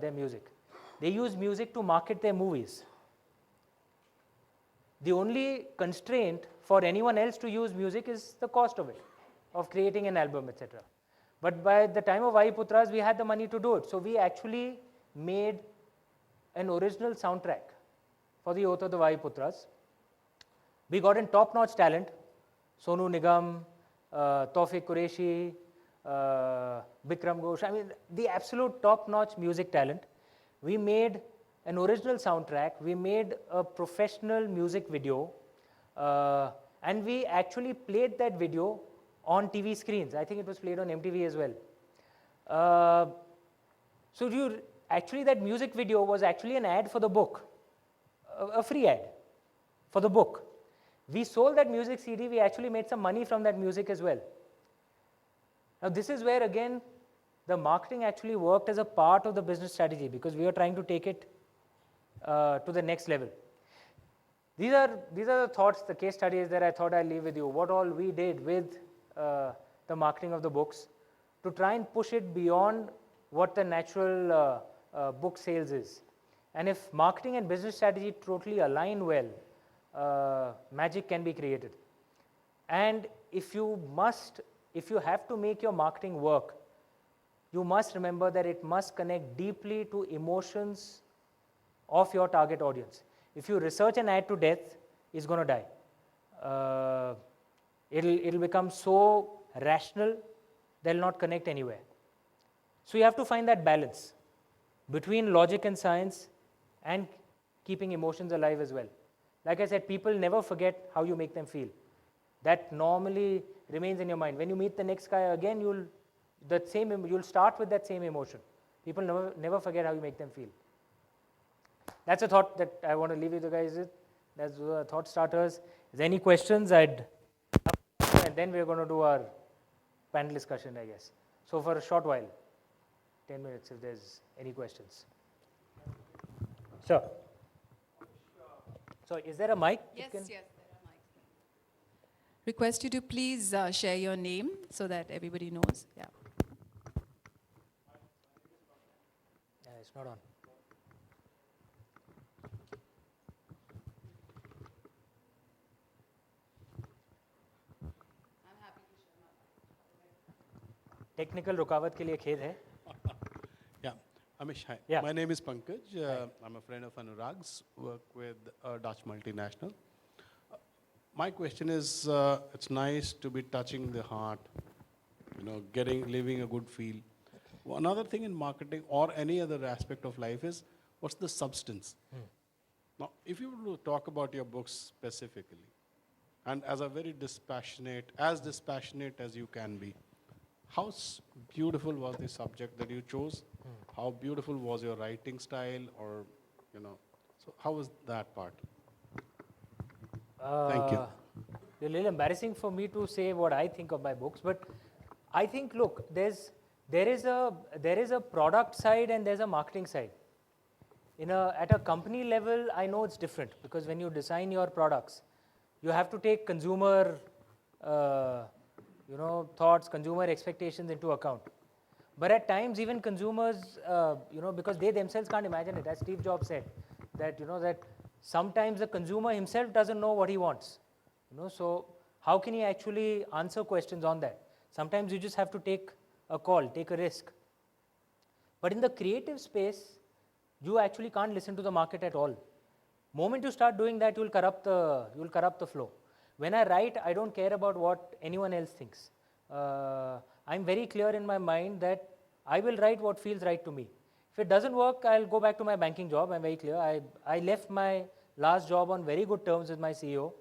their music. They use music to market their movies. The only constraint for anyone else to use music is the cost of it, of creating an album, etc. But by the time of Vaiputras, we had the money to do it. So we actually made an original soundtrack for the Oath of the Vaiputras. We got in top-notch talent, Sonu Nigam, Tawfiq Qureshi, Bikram Ghosh, I mean, the absolute top-notch music talent. We made an original soundtrack, we made a professional music video, and we actually played that video on TV screens. I think it was played on MTV as well. Actually that music video was actually an ad for the book, a free ad for the book. We sold that music CD, we actually made some money from that music as well. Now this is where again the marketing actually worked as a part of the business strategy, because we were trying to take it to the next level. These are the thoughts, the case studies that I thought I'd leave with you. What all we did with the marketing of the books to try and push it beyond what the natural book sales is. And if marketing and business strategy totally align well, magic can be created. And if you have to make your marketing work, you must remember that it must connect deeply to emotions of your target audience. If you research an ad to death, it's going to die. It'll become so rational, they'll not connect anywhere. So you have to find that balance between logic and science and keeping emotions alive as well. Like I said, people never forget how you make them feel. That normally remains in your mind. When you meet the next guy again, you'll start with that same emotion. People never forget how you make them feel. That's a thought that I want to leave with you guys with. That's thought starters. Is there any questions? And then we're going to do our panel discussion, I guess. So for a short while, 10 minutes, if there's any questions. Sure. So is there a mic? Yes, there are mics. Request you to please share your name so that everybody knows. Yeah. It's not on. Technical रुकावट के लिए खेद है. Yeah, Amish, hi. Yeah. My name is Pankaj. I'm a friend of Anurag's, work with a Dutch multinational. My question is, it's nice to be touching the heart, living a good feel. Another thing in marketing or any other aspect of life is, what's the substance? Now, if you were to talk about your books specifically, and as a very dispassionate as you can be, how beautiful was the subject that you chose? How beautiful was your writing style, or, so how was that part? Thank you. It's a little embarrassing for me to say what I think of my books, but I think, look, there is a product side and there's a marketing side. At a company level, I know it's different, because when you design your products, you have to take consumer thoughts, consumer expectations into account. But at times, even consumers, because they themselves can't imagine it, as Steve Jobs said, that sometimes the consumer himself doesn't know what he wants. So how can he actually answer questions on that? Sometimes you just have to take a call, take a risk. But in the creative space, you actually can't listen to the market at all. Moment you start doing that, you'll corrupt the flow. When I write, I don't care about what anyone else thinks. I'm very clear in my mind that I will write what feels right to me. If it doesn't work, I'll go back to my banking job. I'm very clear. I left my last job on very good terms with my CEO.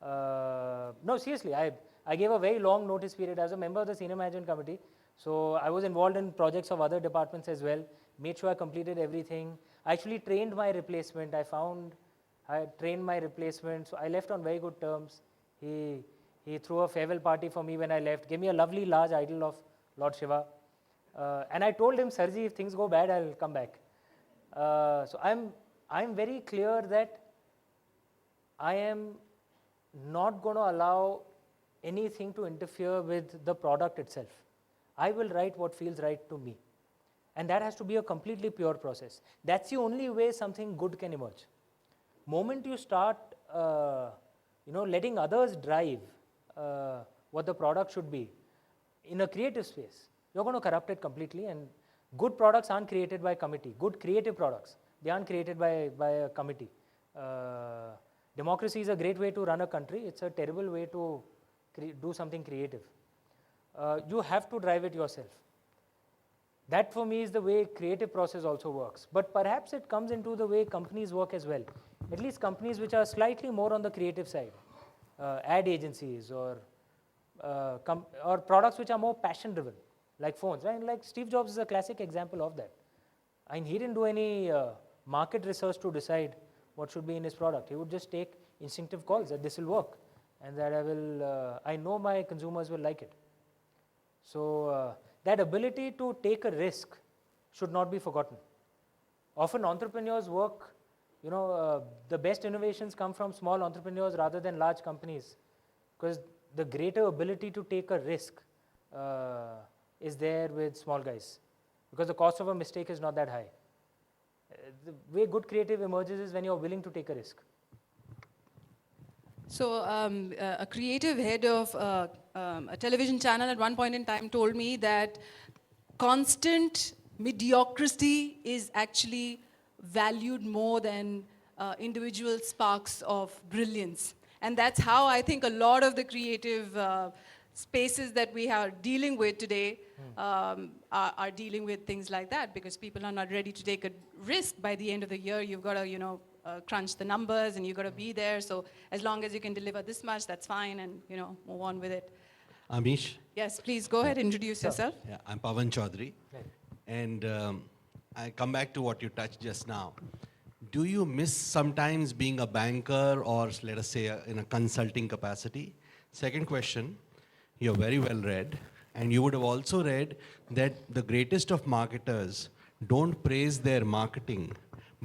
No, seriously, I gave a very long notice period as a member of the senior management committee. So I was involved in projects of other departments as well, made sure I completed everything. I actually trained my replacement. I trained my replacement. So I left on very good terms. He threw a farewell party for me when I left, gave me a lovely large idol of Lord Shiva. And I told him, Sarji, if things go bad, I'll come back. So I'm very clear that I am not going to allow anything to interfere with the product itself. I will write what feels right to me. And that has to be a completely pure process. That's the only way something good can emerge. Moment you start, letting others drive what the product should be in a creative space, you're going to corrupt it completely. And good products aren't created by committee. Good creative products, they aren't created by a committee. Democracy is a great way to run a country. It's a terrible way to do something creative. You have to drive it yourself. That for me is the way creative process also works. But perhaps it comes into the way companies work as well. At least companies which are slightly more on the creative side, ad agencies or products which are more passion driven, like phones. Right? Like Steve Jobs is a classic example of that. And he didn't do any market research to decide what should be in his product. He would just take instinctive calls that this will work and that I know my consumers will like it. So that ability to take a risk should not be forgotten. Often entrepreneurs work, the best innovations come from small entrepreneurs rather than large companies, because the greater ability to take a risk is there with small guys, because the cost of a mistake is not that high. The way good creative emerges is when you're willing to take a risk. So a creative head of a television channel at one point in time told me that constant mediocrity is actually valued more than individual sparks of brilliance. And that's how I think a lot of the creative spaces that we are dealing with today are dealing with things like that, because people are not ready to take a risk. By the end of the year, you've got to, crunch the numbers and you've got to be there. So as long as you can deliver this much, that's fine, and, move on with it. Amish? Yes, please go ahead, introduce yourself. Yeah, I'm Pavan Chaudhary. Right. And I come back to what you touched just now. Do you miss sometimes being a banker or, let us say, in a consulting capacity? Second question, you're very well read, and you would have also read that the greatest of marketers don't praise their marketing,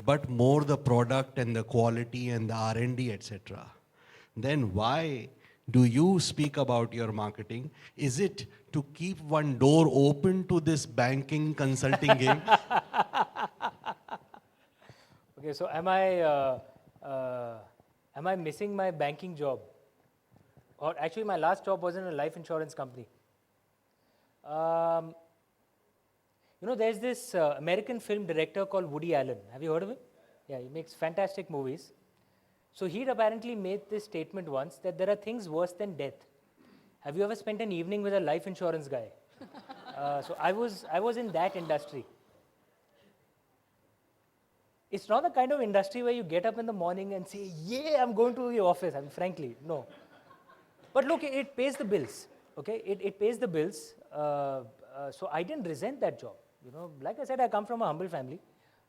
but more the product and the quality and the R&D, etc. Then why do you speak about your marketing? Is it to keep one door open to this banking consulting game? Okay, so am I missing my banking job? Or actually, my last job was in a life insurance company. There's this American film director called Woody Allen. Have you heard of him? Yeah, he makes fantastic movies. So he'd apparently made this statement once that there are things worse than death. Have you ever spent an evening with a life insurance guy? So I was in that industry. It's not the kind of industry where you get up in the morning and say, yeah, I'm going to the office. I mean, frankly, no. But look, it pays the bills, okay? It pays the bills. So I didn't resent that job. Like I said, I come from a humble family.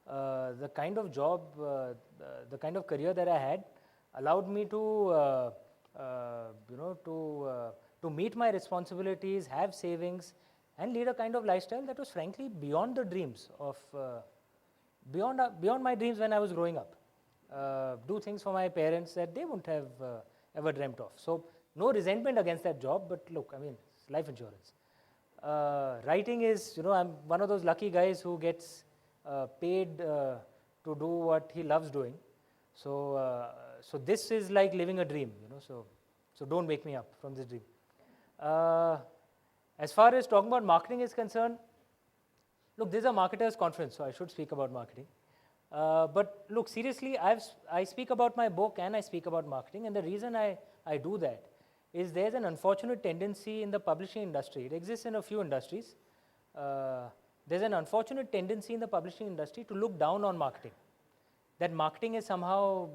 The kind of job, the kind of career that I had allowed me to, to meet my responsibilities, have savings, and lead a kind of lifestyle that was frankly beyond the dreams of, beyond my dreams when I was growing up. Do things for my parents that they wouldn't have ever dreamt of. So no resentment against that job, but look, I mean, it's life insurance. Writing is, I'm one of those lucky guys who gets paid to do what he loves doing. So, so this is like living a dream, so don't wake me up from this dream. As far as talking about marketing is concerned, look, this is a marketers conference, so I should speak about marketing. But look, seriously, I speak about my book and I speak about marketing, and the reason I do that is there's an unfortunate tendency in the publishing industry. It exists in a few industries. There's an unfortunate tendency in the publishing industry to look down on marketing. That marketing is somehow,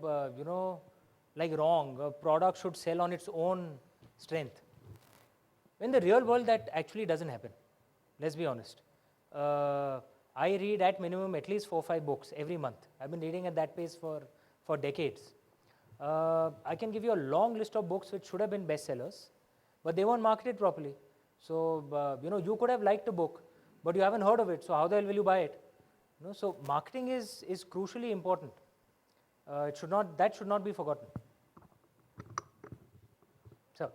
like wrong. A product should sell on its own strength. In the real world, that actually doesn't happen. Let's be honest. I read at minimum at least 4 or 5 books every month. I've been reading at that pace for decades. I can give you a long list of books which should have been bestsellers, but they weren't marketed properly. So, you could have liked a book, but you haven't heard of it, so how the hell will you buy it? So marketing is crucially important. That should not be forgotten. So.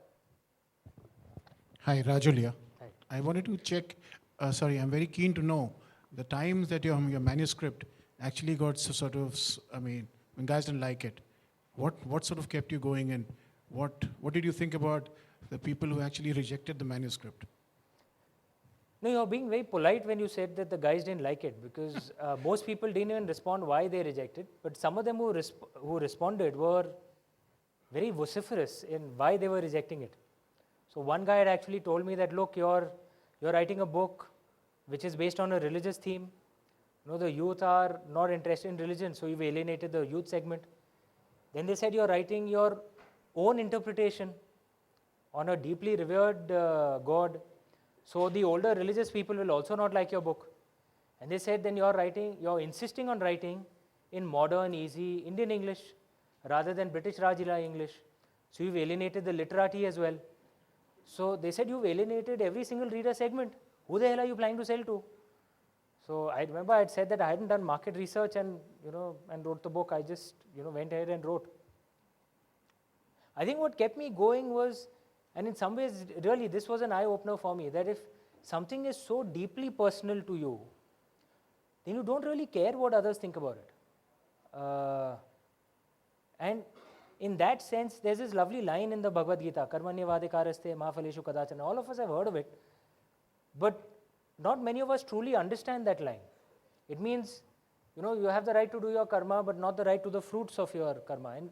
Hi, Rajulia. Hi. I wanted to check, I'm very keen to know the times that your manuscript actually got sort of, when guys didn't like it, what sort of kept you going, and what did you think about the people who actually rejected the manuscript? No, you're being very polite when you said that the guys didn't like it, because most people didn't even respond why they rejected, but some of them who responded were very vociferous in why they were rejecting it. So one guy had actually told me that, look, you're writing a book which is based on a religious theme. You know, the youth are not interested in religion, so you've alienated the youth segment. Then they said you're writing your own interpretation on a deeply revered God. So the older religious people will also not like your book. And they said then you're insisting on writing in modern, easy Indian English rather than British Rajila English. So you've alienated the literati as well. So they said you've alienated every single reader segment. Who the hell are you planning to sell to? So I remember I had said that I hadn't done market research and wrote the book. I just went ahead and wrote. I think what kept me going was, and in some ways, really, this was an eye-opener for me, that if something is so deeply personal to you, then you don't really care what others think about it. And in that sense, there's this lovely line in the Bhagavad Gita, Karmanyavadikaraste ma phaleshu kadachana. All of us have heard of it, but not many of us truly understand that line. It means, you have the right to do your karma, but not the right to the fruits of your karma. And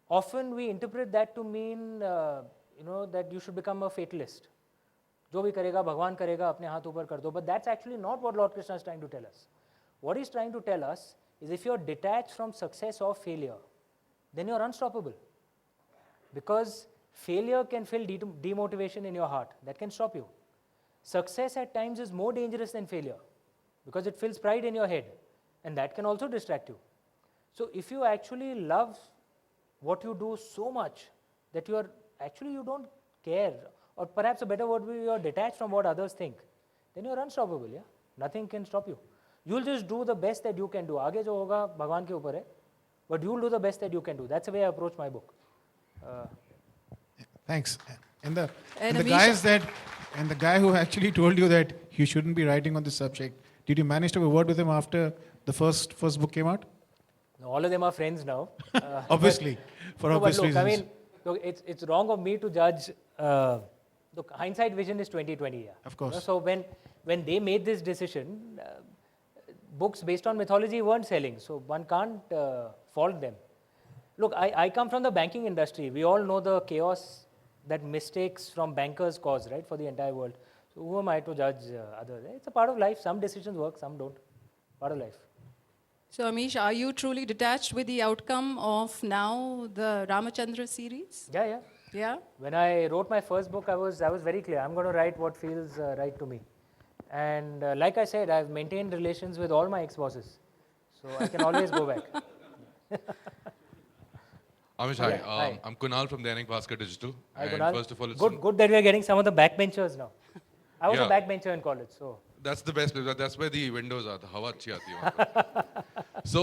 often we interpret that to mean, that you should become a fatalist. Jo bhi karega, Bhagwan karega, apne haath upar kar do. But that's actually not what Lord Krishna is trying to tell us. What he's trying to tell us is if you're detached from success or failure, then you're unstoppable. Because failure can fill demotivation in your heart. That can stop you. Success at times is more dangerous than failure because it fills pride in your head, and that can also distract you. So if you actually love what you do so much that you don't care, or perhaps a better word would be you're detached from what others think, then you're unstoppable. Yeah, nothing can stop you. You'll just do the best that you can do. Aage jo hoga Bhagwan ke upar hai, but you'll do the best that you can do. That's the way I approach my book. Thanks. And the Amisha- guy who actually told you that you shouldn't be writing on this subject, did you manage to have a word with him after the first book came out? No, all of them are friends now. Obviously, for obvious look, reasons. I mean, look, it's wrong of me to judge. Look, hindsight vision is 20/20. Yeah. Of course. So when they made this decision, books based on mythology weren't selling, so one can't fault them. Look, I come from the banking industry. We all know the chaos that mistakes from bankers cause, right, for the entire world. So who am I to judge others? It's a part of life. Some decisions work, some don't. Part of life. So Amish, are you truly detached with the outcome of now the Ramachandra series? Yeah. Yeah? When I wrote my first book, I was very clear. I'm going to write what feels right to me. And like I said, I've maintained relations with all my ex-bosses. So I can always go back. Amish, Yeah, hi. hi. I'm Kunal from Dainik Bhaskar Digital. Hi, And Kunal. first of all, it's Good that we are getting some of the backbenchers now. I was a Yeah. backbencher in college, so. that's the best place. That's where the windows are. The hawa achhi aati hai wahan pe. So